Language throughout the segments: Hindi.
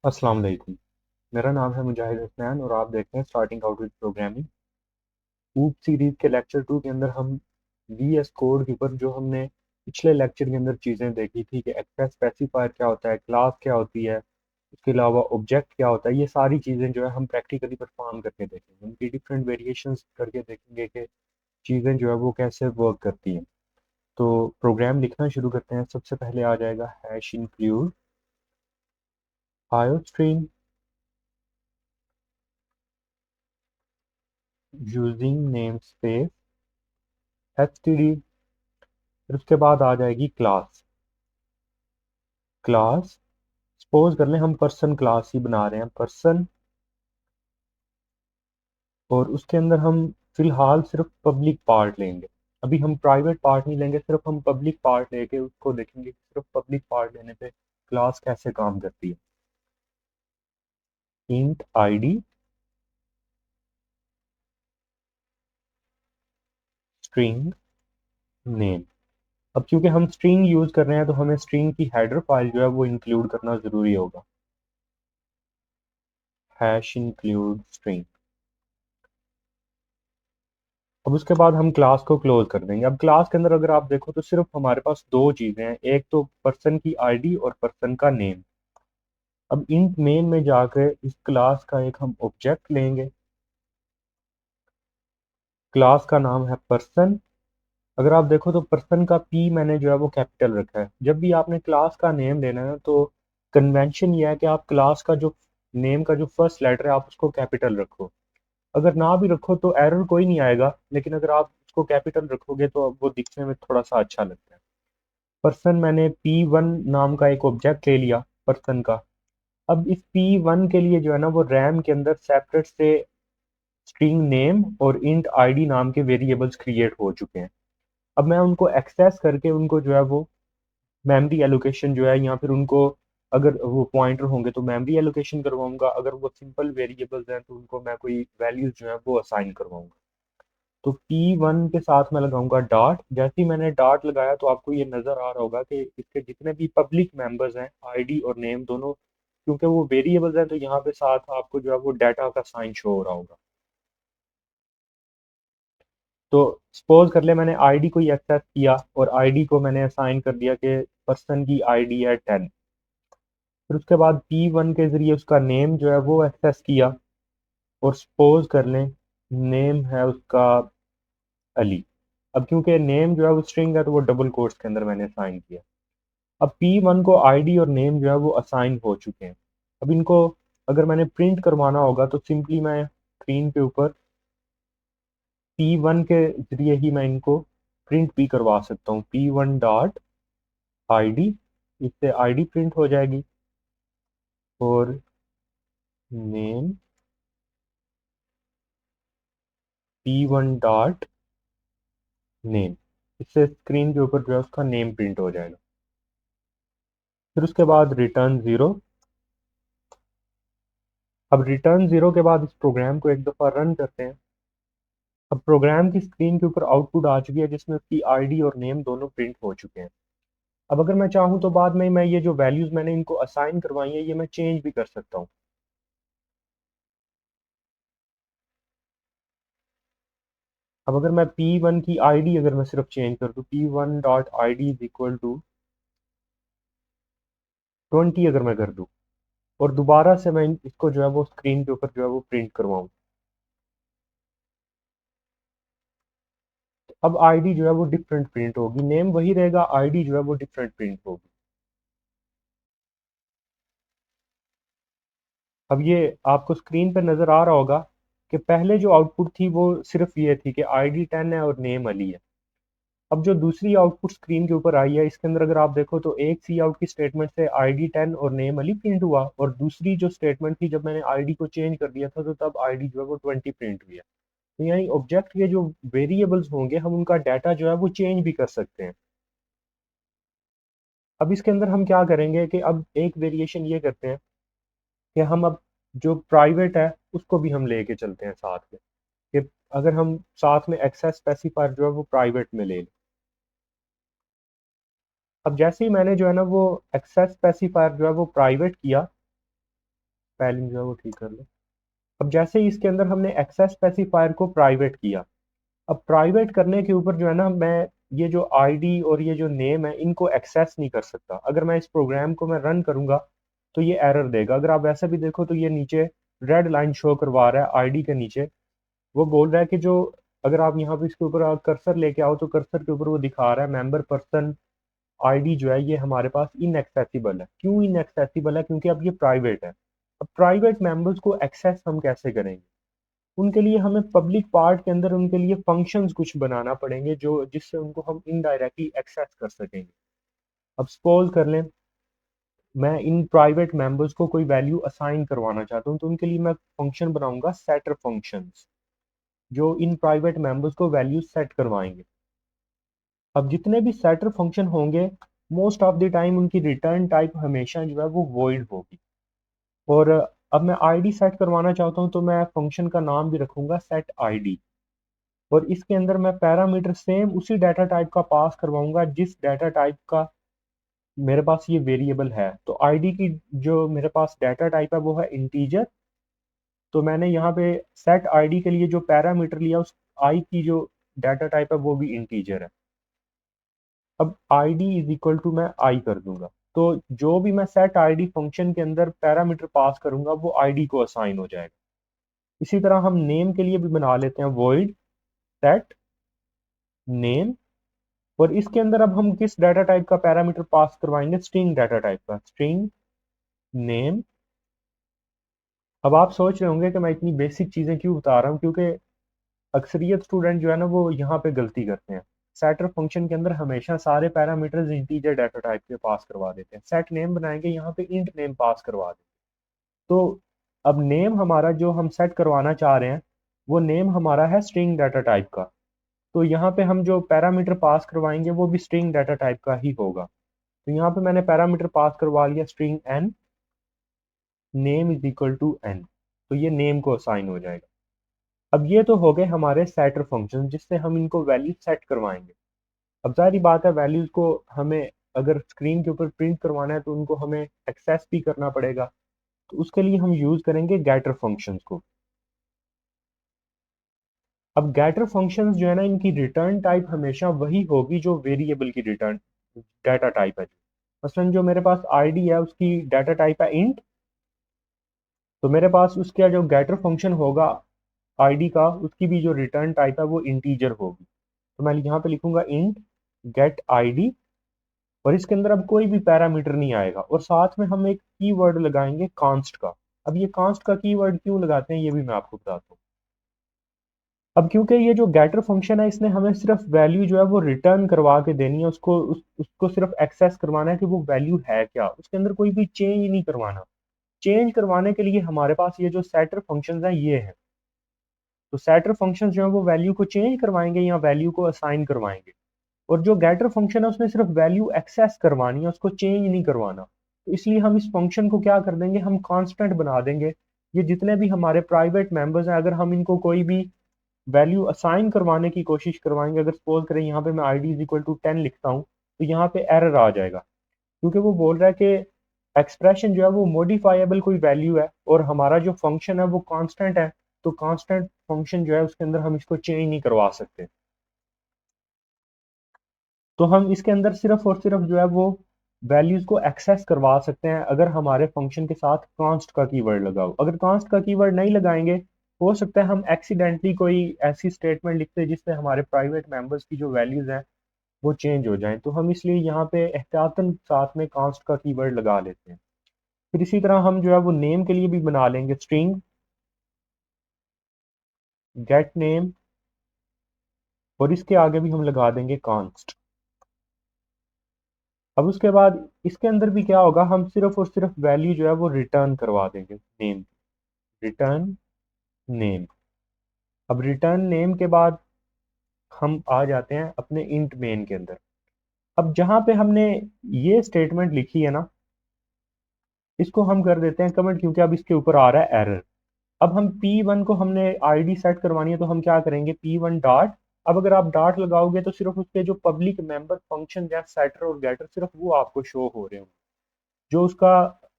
अस्सलाम वालेकुम। मेरा नाम है मुजाहिद हसनैन और आप देख रहे हैं स्टार्टिंग आउट विद प्रोग्रामिंग। ऊप सीरीज के लेक्चर 2 के अंदर हम वीएस कोड के ऊपर जो हमने पिछले लेक्चर के अंदर चीज़ें देखी थी कि एक्सेस स्पेसिफायर क्या होता है, क्लास क्या होती है, उसके अलावा ऑब्जेक्ट क्या होता है, ये सारी चीज़ें जो है हम प्रैक्टिकली परफॉर्म करके देखेंगे, उनकी डिफरेंट वेरिएशंस करके देखेंगे कि चीज़ें जो है वो कैसे वर्क करती हैं। तो प्रोग्राम लिखना शुरू करते हैं। सबसे पहले आ जाएगा hash include iostream using namespace std. फिर उसके बाद आ जाएगी क्लास। क्लास सपोज कर लें हम पर्सन क्लास ही बना रहे हैं, पर्सन, और उसके अंदर हम फिलहाल सिर्फ पब्लिक पार्ट लेंगे। अभी हम प्राइवेट पार्ट नहीं लेंगे, सिर्फ हम पब्लिक पार्ट लेके उसको देखेंगे कि सिर्फ पब्लिक पार्ट लेने पे क्लास कैसे काम करती है। Int ID string name. अब क्योंकि हम स्ट्रिंग यूज कर रहे हैं तो हमें स्ट्रिंग की हेडर फाइल जो है वो इंक्लूड करना जरूरी होगा। Hash include string. अब उसके बाद हम क्लास को क्लोज कर देंगे। अब क्लास के अंदर अगर आप देखो तो सिर्फ हमारे पास दो चीजें हैं, एक तो पर्सन की आईडी और पर्सन का नेम। अब इन मेन में जाकर इस क्लास का एक हम ऑब्जेक्ट लेंगे। क्लास का नाम है पर्सन। अगर आप देखो तो पर्सन का पी मैंने जो है वो कैपिटल रखा है। जब भी आपने क्लास का नेम लेना है तो कन्वेंशन ये है कि आप क्लास का जो नेम का जो फर्स्ट लेटर है आप उसको कैपिटल रखो। अगर ना भी रखो तो एरर कोई नहीं आएगा, लेकिन अगर आप उसको कैपिटल रखोगे तो वो दिखने में थोड़ा सा अच्छा लगता है। पर्सन मैंने P1 नाम का एक ऑब्जेक्ट ले लिया पर्सन का। अब इस P1 के लिए जो है ना वो रैम के अंदर सेपरेट से स्ट्रिंग नेम और इंट आईडी नाम के वेरिएबल्स क्रिएट हो चुके हैं। अब मैं उनको एक्सेस करके उनको जो है वो मेमोरी एलोकेशन जो है, या फिर उनको अगर वो पॉइंटर होंगे तो मेमोरी एलोकेशन करवाऊंगा, अगर वो सिंपल वेरिएबल्स हैं तो उनको मैं कोई वैल्यूज जो है वो असाइन करवाऊंगा। तो P1 के साथ मैं लगाऊंगा डॉट। जैसे ही मैंने डॉट लगाया तो आपको ये नजर आ रहा होगा कि इसके जितने भी पब्लिक मेंबर्स हैं, आईडी और नेम दोनों, क्योंकि वो वेरिएबल्स हैं तो यहाँ पे साथ आपको जो है वो डाटा का साइन शो हो रहा होगा। तो सपोज कर ले मैंने आईडी को ही एक्सेस किया और आईडी को मैंने असाइन कर दिया कि पर्सन की आईडी है 10। फिर उसके बाद P1 के जरिए उसका नेम जो है वो एक्सेस किया और सपोज कर लें नेम है उसका अली। अब क्योंकि नेम जो है वो स्ट्रिंग है तो वो डबल कोट्स के अंदर मैंने असाइन किया। अब P1 को आईडी और नेम जो है वो असाइन हो चुके हैं। अब इनको अगर मैंने प्रिंट करवाना होगा तो सिंपली मैं स्क्रीन के ऊपर P1 के जरिए ही मैं इनको प्रिंट भी करवा सकता हूँ। P1 डॉट आईडी, इससे आईडी प्रिंट हो जाएगी, और नेम P1 डॉट नेम, इससे स्क्रीन के ऊपर जो है उसका नेम प्रिंट हो जाएगा। फिर उसके बाद रिटर्न ज़ीरो। अब रिटर्न ज़ीरो के बाद इस प्रोग्राम को एक दफ़ा रन करते हैं। अब प्रोग्राम की स्क्रीन के ऊपर आउटपुट आ चुकी है जिसमें उसकी आईडी और नेम दोनों प्रिंट हो चुके हैं। अब अगर मैं चाहूँ तो बाद में मैं ये जो वैल्यूज़ मैंने इनको असाइन करवाई है ये मैं चेंज भी कर सकता हूँ। अब अगर मैं P1 की आईडी अगर मैं सिर्फ चेंज कर दूँ, P1 dot I D is equal to 20 अगर मैं कर दूँ, और दोबारा से मैं इसको जो है वो स्क्रीन के ऊपर जो है वो प्रिंट करवाऊँ, अब आईडी जो है वो डिफरेंट प्रिंट होगी, नेम वही रहेगा, आईडी जो है वो डिफरेंट प्रिंट होगी। अब ये आपको स्क्रीन पर नजर आ रहा होगा कि पहले जो आउटपुट थी वो सिर्फ ये थी कि आईडी 10 है और नेम अली है। अब जो दूसरी आउटपुट स्क्रीन के ऊपर आई है इसके अंदर अगर आप देखो तो एक सी आउट की स्टेटमेंट से आईडी 10 और नेम अली प्रिंट हुआ, और दूसरी जो स्टेटमेंट थी जब मैंने आईडी को चेंज कर दिया था तो तब आईडी जो है वो 20 प्रिंट हुई है। तो यानी ऑब्जेक्ट के जो वेरिएबल्स होंगे हम उनका डाटा जो है वो चेंज भी कर सकते हैं। अब इसके अंदर हम क्या करेंगे कि अब एक वेरिएशन ये करते हैं कि हम अब जो प्राइवेट है उसको भी हम लेके चलते हैं साथ में, कि अगर हम साथ में एक्सेस स्पेसिफायर जो है वो प्राइवेट में ले लें। अब जैसे ही मैंने जो है ना वो एक्सेस स्पेसिफायर जो है वो प्राइवेट किया, स्पेलिंग जो है वो ठीक कर लो। अब जैसे ही इसके अंदर हमने एक्सेस स्पेसिफायर को प्राइवेट किया, अब प्राइवेट करने के ऊपर जो है ना, मैं ये जो आईडी और ये जो नेम है इनको एक्सेस नहीं कर सकता। अगर मैं इस प्रोग्राम को मैं रन करूंगा तो ये एरर देगा। अगर आप वैसा भी देखो तो ये नीचे रेड लाइन शो करवा रहा है आईडी के नीचे। वो बोल रहा है कि जो, अगर आप यहाँ पे इसके ऊपर कर्सर लेके आओ तो कर्सर के ऊपर वो दिखा रहा है मेंबर पर्सन आईडी जो है ये हमारे पास इनएक्सेसिबल है। क्यों इनएक्सेसिबल है? क्योंकि अब ये प्राइवेट है। अब प्राइवेट मेंबर्स को एक्सेस हम कैसे करेंगे? उनके लिए हमें पब्लिक पार्ट के अंदर उनके लिए फंक्शंस कुछ बनाना पड़ेंगे जो जिससे उनको हम इनडायरेक्टली एक्सेस कर सकेंगे। अब सपोज कर लें मैं इन प्राइवेट मेंबर्स को कोई वैल्यू असाइन करवाना चाहता हूँ, तो उनके लिए मैं फंक्शन बनाऊंगा सेटर फंक्शंस, जो इन प्राइवेट मेंबर्स को वैल्यू सेट करवाएंगे। अब जितने भी सेटर फंक्शन होंगे मोस्ट ऑफ द टाइम उनकी रिटर्न टाइप हमेशा जो है वो वॉइड होगी। और अब मैं आईडी सेट करवाना चाहता हूँ तो मैं फंक्शन का नाम भी रखूंगा सेट आईडी। और इसके अंदर मैं पैरामीटर सेम उसी डाटा टाइप का पास करवाऊंगा जिस डाटा टाइप का मेरे पास ये वेरिएबल है। तो आईडी की जो मेरे पास डाटा टाइप है वो है इंटीजर। तो मैंने यहाँ पे सेट आईडी के लिए जो पैरामीटर लिया उस आई की जो डाटा टाइप है वो भी इंटीजर है। अब id इज इक्वल टू मैं आई कर दूंगा, तो जो भी मैं सेट आईडी फंक्शन के अंदर पैरामीटर पास करूंगा वो आईडी को असाइन हो जाएगा। इसी तरह हम नेम के लिए भी बना लेते हैं वॉइड सेट नेम। और इसके अंदर अब हम किस डाटा टाइप का पैरामीटर पास करवाएंगे? स्ट्रिंग डाटा टाइप का, स्ट्रिंग नेम। अब आप सोच रहे होंगे कि मैं इतनी बेसिक चीजें क्यों बता रहा हूँ, क्योंकि अक्सरियत स्टूडेंट जो है ना वो यहाँ पे गलती करते हैं। सेटर फंक्शन के अंदर हमेशा सारे पैरामीटर्स इंटीजर डाटा टाइप के पास करवा देते हैं। सेट नेम बनाएंगे, यहाँ पे इंट नेम पास करवा देते हैं। तो अब नेम हमारा जो हम सेट करवाना चाह रहे हैं वो नेम हमारा है स्ट्रिंग डाटा टाइप का। तो यहाँ पे हम जो पैरामीटर पास करवाएंगे वो भी स्ट्रिंग डाटा टाइप का ही होगा। तो यहाँ पे मैंने पैरामीटर पास करवा लिया string n, name is equal to n. तो ये नेम को असाइन हो जाएगा। अब ये तो हो गए हमारे सेटर फंक्शन जिससे हम इनको वैल्यू सेट करवाएंगे। अब सारी बात है वैल्यूज को हमें अगर स्क्रीन के ऊपर प्रिंट करवाना है तो उनको हमें एक्सेस भी करना पड़ेगा। तो उसके लिए हम यूज करेंगे गेटर फंक्शंस को। अब गेटर फंक्शंस जो है ना इनकी रिटर्न टाइप हमेशा वही होगी जो वेरिएबल की रिटर्न डाटा टाइप है। मसलन जो मेरे पास आईडी है उसकी डाटा टाइप है इंट, तो मेरे पास उसका जो गेटर फंक्शन होगा आईडी का उसकी भी जो रिटर्न टाइप है वो इंटीजर होगी। तो मैं यहाँ पे लिखूंगा इंट गेट आईडी, और इसके अंदर अब कोई भी पैरामीटर नहीं आएगा और साथ में हम एक कीवर्ड लगाएंगे कांस्ट का। अब ये कांस्ट का कीवर्ड क्यों लगाते हैं ये भी मैं आपको बताता हूँ। अब क्योंकि ये जो गेटर फंक्शन है इसने हमें सिर्फ वैल्यू जो है वो रिटर्न करवा के देनी है, उसको सिर्फ एक्सेस करवाना है कि वो वैल्यू है क्या, उसके अंदर कोई भी चेंज नहीं करवाना। चेंज करवाने के लिए हमारे पास ये जो सेटर फंक्शंस हैं ये है। तो सेटर फंक्शंस जो है वो वैल्यू को चेंज करवाएंगे या वैल्यू को असाइन करवाएंगे। और जो गेटर फंक्शन है उसने सिर्फ वैल्यू एक्सेस करवानी है, उसको चेंज नहीं करवाना। तो इसलिए हम इस फंक्शन को क्या कर देंगे, हम कांस्टेंट बना देंगे। ये जितने भी हमारे प्राइवेट मेंबर्स हैं अगर हम इनको कोई भी वैल्यू असाइन करवाने की कोशिश करवाएंगे, अगर सपोज करें यहाँ पे मैं I D is equal to 10 लिखता हूँ तो यहाँ पे एरर आ जाएगा, क्योंकि वो बोल रहा है कि एक्सप्रेशन जो है वो मॉडिफाइबल कोई वैल्यू है और हमारा जो फंक्शन है वो कांस्टेंट है। तो कांस्टेंट फंक्शन जो है उसके अंदर हम इसको चेंज नहीं करवा सकते। तो हम इसके अंदर सिर्फ और सिर्फ जो है वो वैल्यूज को एक्सेस करवा सकते हैं अगर हमारे फंक्शन के साथ कांस्ट का कीवर्ड लगा हो। अगर कांस्ट का कीवर्ड नहीं लगाएंगे हो सकता है हम एक्सीडेंटली कोई ऐसी स्टेटमेंट लिखते हैं जिससे हमारे प्राइवेट मेंबर्स की जो वैल्यूज हैं वो चेंज हो जाएं। तो हम इसलिए यहाँ पे एहतियातन साथ में कांस्ट का कीवर्ड लगा लेते हैं। फिर इसी तरह हम जो है वो नेम के लिए भी बना लेंगे स्ट्रिंग गेट नेम, और इसके आगे भी हम लगा देंगे कांस्ट। अब उसके बाद इसके अंदर भी क्या होगा, हम सिर्फ और सिर्फ वैल्यू जो है वो रिटर्न करवा देंगे नेम, रिटर्न नेम। अब रिटर्न नेम के बाद हम आ जाते हैं अपने इंट मेन के अंदर। अब जहां पे हमने ये स्टेटमेंट लिखी है ना इसको हम कर देते हैं कमेंट, क्योंकि अब इसके ऊपर आ रहा है एरर। अब हम P1 को हमने आईडी सेट करवानी है तो हम क्या करेंगे P1 डॉट। अब अगर आप डॉट लगाओगे तो सिर्फ उसके जो पब्लिक मेंबर फंक्शन या सेटर और गेटर सिर्फ वो आपको शो हो रहे होंगे। जो उसका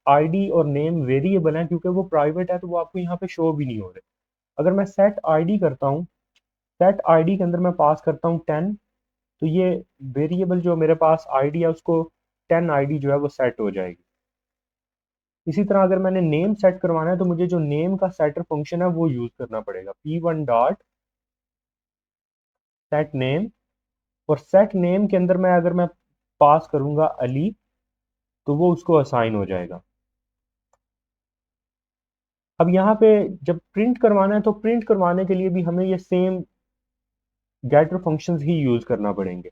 आईडी और नेम वेरिएबल हैं, क्योंकि वो प्राइवेट है तो वो आपको यहाँ पे शो भी नहीं हो रहे। अगर मैं सेट आईडी करता हूँ, सेट आईडी के अंदर मैं पास करता हूँ 10, तो ये वेरिएबल जो मेरे पास आईडी है उसको 10 आईडी जो है वो सेट हो जाएगी। इसी तरह अगर मैंने नेम सेट करवाना है तो मुझे जो नेम का सेटर फंक्शन है वो यूज करना पड़ेगा, p1 डॉट सेट नेम। और सेट नेम के अंदर अगर मैं पास करूंगा अली, तो वो उसको असाइन हो जाएगा। अब यहाँ पे जब प्रिंट करवाना है तो प्रिंट करवाने के लिए भी हमें ये सेम गेटर फंक्शंस ही यूज करना पड़ेंगे,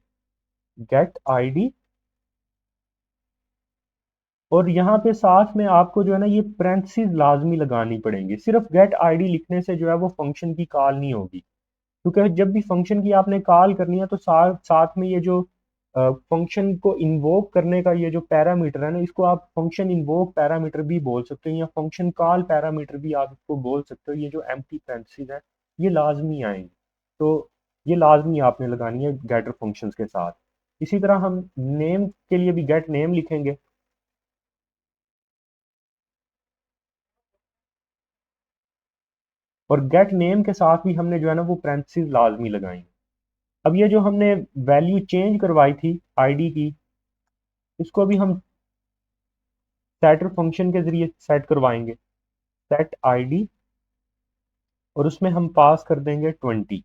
गेट आईडी। और यहाँ पे साथ में आपको जो है ना ये पेरेंथेसिस लाजमी लगानी पड़ेंगी। सिर्फ गेट आईडी लिखने से जो है वो फंक्शन की कॉल नहीं होगी, क्योंकि जब भी फंक्शन की आपने कॉल करनी है तो साथ साथ में ये जो फंक्शन को इन्वोक करने का ये जो पैरामीटर है ना, इसको आप फंक्शन इन्वोक पैरामीटर भी बोल सकते हो या फंक्शन कॉल पैरामीटर भी आप इसको बोल सकते हो। ये जो एम्प्टी पैरेंथेसिस है ये लाजमी आएंगे, तो ये लाजमी आपने लगानी है गेटर फंक्शंस के साथ। इसी तरह हम नेम के लिए भी गेट नेम लिखेंगे, और गेट नेम के साथ भी हमने जो है ना वो पैरेंथेसिस लाजमी लगाएंगे। अब ये जो हमने वैल्यू चेंज करवाई थी आईडी की, इसको भी हम सेटर फंक्शन के जरिए सेट करवाएंगे, सेट आईडी, और उसमें हम पास कर देंगे 20।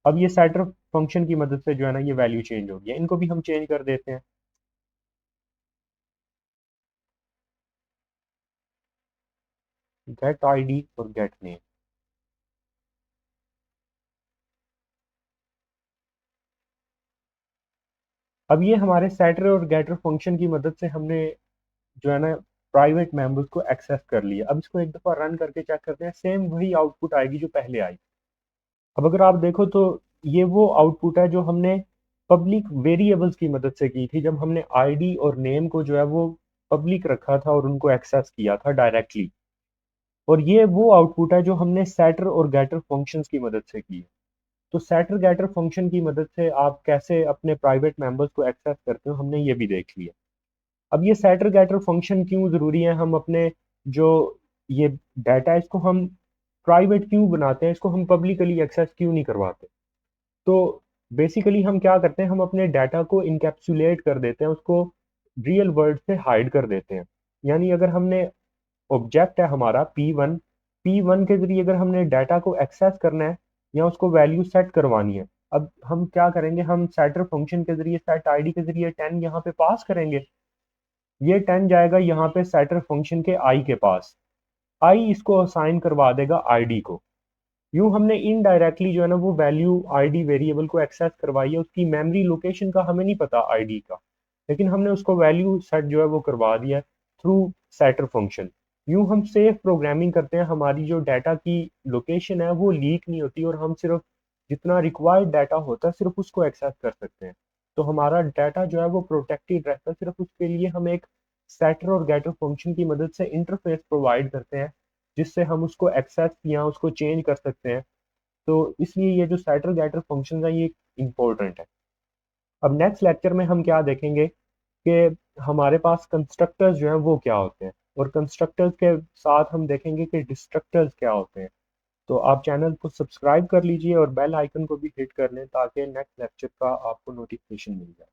अब ये सेटर फंक्शन की मदद से जो है ना ये वैल्यू चेंज होगी, इनको भी हम चेंज कर देते हैं, गेट आईडी और गेट नेम। अब ये हमारे सेटर और गेटर फंक्शन की मदद से हमने जो है ना प्राइवेट मेंबर्स को एक्सेस कर लिया। अब इसको एक दफा रन करके चेक करते हैं, सेम वही आउटपुट आएगी जो पहले आई। अब अगर आप देखो तो ये वो आउटपुट है जो हमने पब्लिक वेरिएबल्स की मदद से की थी, जब हमने आईडी और नेम को जो है वो पब्लिक रखा था और उनको एक्सेस किया था डायरेक्टली। और ये वो आउटपुट है जो हमने सेटर और गेटर फंक्शंस की मदद से की है। तो सेटर गेटर फंक्शन की मदद से आप कैसे अपने प्राइवेट मेंबर्स को एक्सेस करते हो, हमने ये भी देख लिया। अब ये सेटर गेटर फंक्शन क्यों ज़रूरी है, हम अपने जो ये डाटा है इसको हम प्राइवेट क्यों बनाते हैं, इसको हम पब्लिकली एक्सेस क्यों नहीं करवाते। तो बेसिकली हम क्या करते हैं, हम अपने डाटा को इनकैप्सुलेट कर देते हैं, उसको रियल वर्ल्ड से हाइड कर देते हैं। यानी अगर हमने ऑब्जेक्ट है हमारा P1 के जरिए अगर हमने डाटा को एक्सेस करना है या उसको वैल्यू सेट करवानी है, अब हम क्या करेंगे, हम सेटर फंक्शन के जरिए सेट आईडी के जरिए 10 यहाँ पे पास करेंगे। ये 10 जाएगा यहाँ पे सेटर फंक्शन के आई के पास, आई इसको असाइन करवा देगा आईडी को। यूं हमने इनडायरेक्टली जो है ना वो वैल्यू आईडी वेरिएबल को एक्सेस करवाई है। उसकी मेमोरी लोकेशन का हमें नहीं पता आईडी का, लेकिन हमने उसको वैल्यू सेट जो है वो करवा दिया थ्रू सेटर फंक्शन। यूं हम सेफ प्रोग्रामिंग करते हैं, हमारी जो डाटा की लोकेशन है वो लीक नहीं होती और हम सिर्फ जितना रिक्वायर्ड डाटा होता है सिर्फ उसको एक्सेस कर सकते हैं। तो हमारा डाटा जो है वो प्रोटेक्टेड रहता है। सिर्फ उसके लिए हम एक सेटर और गेटर फंक्शन की मदद से इंटरफेस प्रोवाइड करते हैं, जिससे हम उसको एक्सेस या उसको चेंज कर सकते हैं। तो इसलिए ये जो सेटर गेटर फंक्शन है ये इंपॉर्टेंट है। अब नेक्स्ट लेक्चर में हम क्या देखेंगे कि हमारे पास कंस्ट्रक्टर्स जो हैं वो क्या होते हैं, और कंस्ट्रक्टर्स के साथ हम देखेंगे कि डिस्ट्रक्टर्स क्या होते हैं। तो आप चैनल को सब्सक्राइब कर लीजिए और बेल आइकन को भी हिट कर लें ताकि नेक्स्ट लेक्चर का आपको नोटिफिकेशन मिल जाए।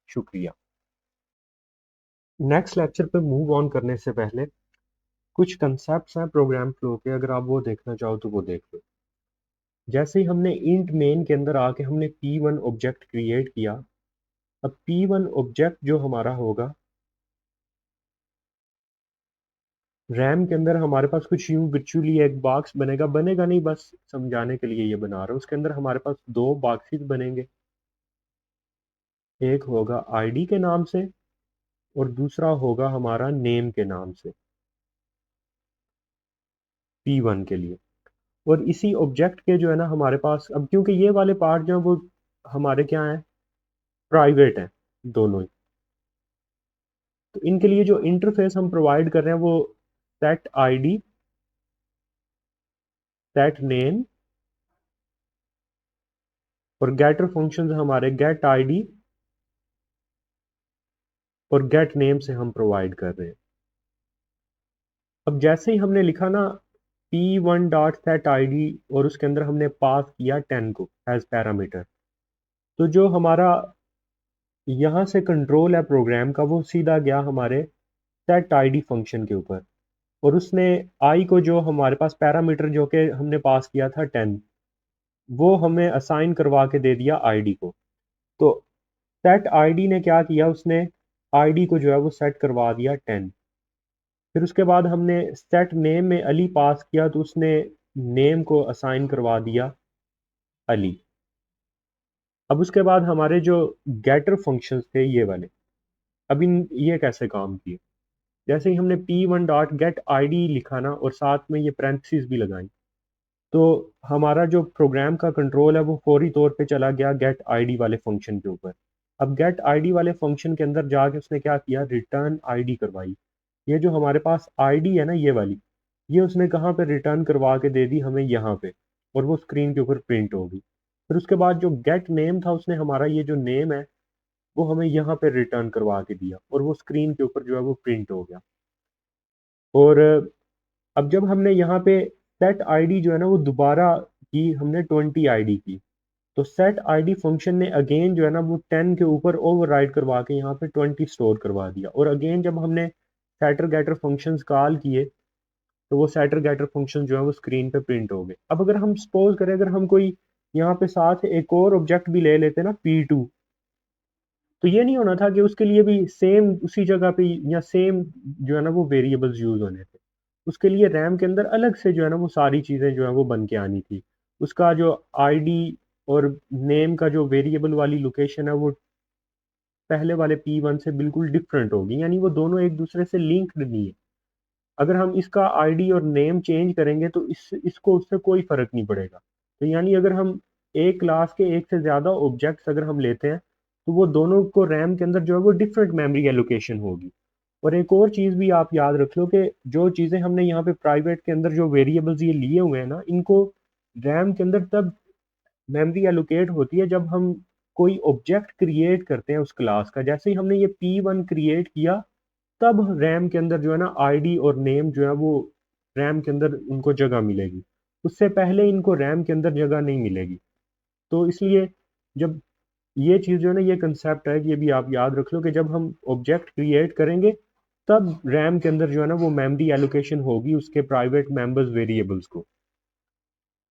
शुक्रिया। नेक्स्ट लेक्चर पे मूव ऑन करने से पहले कुछ कंसेप्ट्स हैं प्रोग्राम फ्लो के, अगर आप वो देखना चाहो तो वो देख लो। जैसे ही हमने इंट मेन के अंदर आके हमने P1 ऑब्जेक्ट क्रिएट किया, अब P1 ऑब्जेक्ट जो हमारा होगा, रैम के अंदर हमारे पास कुछ यूं वर्चुअली एक बॉक्स बनेगा, बनेगा नहीं बस समझाने के लिए ये बना रहा हूँ। उसके अंदर हमारे पास दो बॉक्सेस बनेंगे, एक होगा आईडी के नाम से और दूसरा होगा हमारा नेम के नाम से, P1 के लिए। और इसी ऑब्जेक्ट के जो है ना हमारे पास, अब क्योंकि ये वाले पार्ट जो है वो हमारे क्या है, प्राइवेट है दोनों ही, तो इनके लिए जो इंटरफेस हम प्रोवाइड कर रहे हैं वो सेट आईडी, सेट नेम, और गेटर फंक्शन हमारे गेट आईडी, और गेट नेम से हम प्रोवाइड कर रहे हैं। अब जैसे ही हमने लिखा ना p1 डॉट सेट id और उसके अंदर हमने पास किया 10 को एज पैरामीटर, तो जो हमारा यहाँ से कंट्रोल है प्रोग्राम का वो सीधा गया हमारे सेट id फंक्शन के ऊपर, और उसने i को जो हमारे पास पैरामीटर जो कि हमने पास किया था 10, वो हमें असाइन करवा के दे दिया id को। तो सेट id ने क्या किया, उसने id को जो है वो सेट करवा दिया 10। फिर उसके बाद हमने सेट नेम में अली पास किया तो उसने नेम को असाइन करवा दिया अली। अब उसके बाद हमारे जो गेटर फंक्शंस थे ये वाले, अब इन ये कैसे काम किए। जैसे ही हमने p1 डॉट गेट id लिखा ना और साथ में ये पैरेंथेसिस भी लगाई, तो हमारा जो प्रोग्राम का कंट्रोल है वो फौरी तौर पे चला गया गेट आईडी वाले फंक्शन के ऊपर। अब गेट आईडी वाले फंक्शन के अंदर जाके उसने क्या किया, रिटर्न आईडी करवाई। ये जो हमारे पास आईडी है ना ये वाली, ये उसने कहाँ पे रिटर्न करवा के दे दी हमें यहाँ पे, और वो स्क्रीन के ऊपर प्रिंट होगी। फिर उसके बाद जो गेट नेम था उसने हमारा ये जो नेम है वो हमें यहाँ पे रिटर्न करवा के दिया और वो स्क्रीन के ऊपर जो है वो प्रिंट हो गया। और अब जब हमने यहाँ पे सेट आईडी जो है ना वो दोबारा की, हमने 20 आईडी की, तो सेट आईडी फंक्शन ने अगेन जो है ना वो 10 के ऊपर ओवरराइड करवा के यहाँ पे 20 स्टोर करवा दिया। और अगेन जब हमने सेटर गेटर फंक्शंस कॉल किए तो वो सेटर गेटर फंक्शन जो है वो स्क्रीन पे प्रिंट हो गए। अब अगर हम सपोज करें, अगर हम कोई यहाँ पे साथ एक और ऑब्जेक्ट भी ले लेते ना p2, तो ये नहीं होना था कि उसके लिए भी सेम उसी जगह पे या सेम जो है ना वो वेरिएबल्स यूज होने थे। उसके लिए रैम के अंदर अलग से जो है ना वो सारी चीज़ें जो है वो बन के आनी थी। उसका जो आईडी और नेम का जो वेरिएबल वाली लोकेशन है वो पहले वाले p1 से बिल्कुल डिफरेंट होगी, यानी वो दोनों एक दूसरे से लिंक्ड नहीं है। अगर हम इसका आईडी और नेम चेंज करेंगे तो इसको उससे कोई फर्क नहीं पड़ेगा। तो यानी अगर हम एक क्लास के एक से ज़्यादा ऑब्जेक्ट्स अगर हम लेते हैं तो वो दोनों को रैम के अंदर जो है वो डिफरेंट मेमोरी एलोकेशन होगी। और एक और चीज़ भी आप याद रख लो कि जो चीज़ें हमने यहाँ पे प्राइवेट के अंदर जो वेरिएबल्स ये लिए हुए हैं ना, इनको रैम के अंदर तब मेमोरी एलोकेट होती है जब हम कोई ऑब्जेक्ट क्रिएट करते हैं उस क्लास का। जैसे ही हमने ये p1 क्रिएट किया तब रैम के अंदर जो है ना आईडी और नेम जो है वो रैम के अंदर उनको जगह मिलेगी, उससे पहले इनको रैम के अंदर जगह नहीं मिलेगी। तो इसलिए जब ये चीज़ जो है ना, ये कंसेप्ट है कि ये भी आप याद रख लो कि जब हम ऑब्जेक्ट क्रिएट करेंगे तब रैम के अंदर जो है ना वो मेमोरी एलोकेशन होगी उसके प्राइवेट मेंबर्स वेरिएबल्स को।